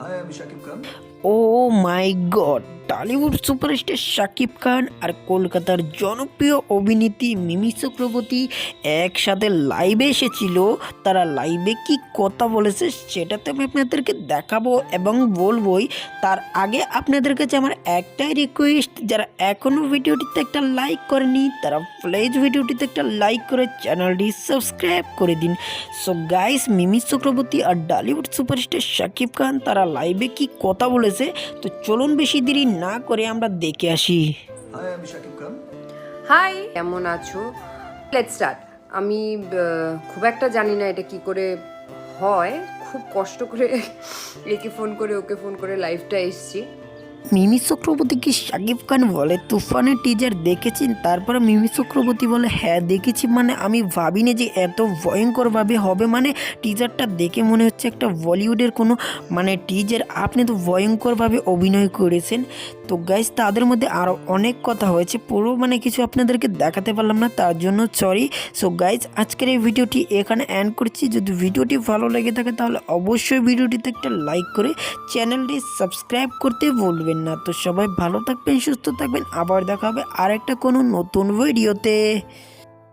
हाय আমি শাকিব খান। ও মাই god, Tollywood superstar Shakib Khan আর কলকাতার জনপ্রিয় অভিনেত্রী মিমি চক্রবর্তী একসাথে লাইভে এসেছিল। তারা লাইভে কি কথা বলেছে সেটাতে আমি আপনাদেরকে দেখাবো এবং বলবোই। তার আগে আপনাদের কাছে আমার একটাই রিকোয়েস্ট, যারা এখনও ভিডিওটিতে একটা লাইক করেনি তারা প্লিজ ভিডিওটিতে একটা লাইক করে চ্যানেলটি সাবস্ক্রাইব করে দিন। সো গাইস, মিমি চক্রবর্তী আর টলিউড সুপারস্টার শাকিব খান তারা লাইভে কি কথা বলেছে, তো চলুন বেশি দেরি না করে আমরা দেখে আসি। হাই আমি শাকিব খান। হাই, কেমন আছো? Let's start. আমি খুব একটা জানি না এটা কি করে হয়, খুব কষ্ট করে একে ফোন করে ওকে ফোন করে লাইভটা এসছি। মিমি চক্রবর্তীকে শাকিব খান বলে তুফানের টিজার দেখেছেন? তারপরে মিমি চক্রবর্তী বলে হ্যাঁ দেখেছি। মানে আমি ভাবিনি যে এত ভয়ঙ্করভাবে হবে। মানে টিজারটা দেখে মনে হচ্ছে একটা বলিউডের কোনো মানে টিজার। আপনি তো ভয়ঙ্করভাবে অভিনয় করেছেন। তো গাইজ, তাদের মধ্যে আরও অনেক কথা হয়েছে, পুরো মানে কিছু আপনাদেরকে দেখাতে পারলাম না, তার জন্য সরি। সো গাইজ, আজকের এই ভিডিওটি এখানে এন্ড করছি। যদি ভিডিওটি ভালো লেগে থাকে তাহলে অবশ্যই ভিডিওটিতে একটা লাইক করে চ্যানেলটি সাবস্ক্রাইব করতে ভুলবেন না। তো সবাই ভালো থাকবেন, সুস্থ থাকবেন, আবার দেখা হবে আরেকটা কোনো নতুন ভিডিওতে।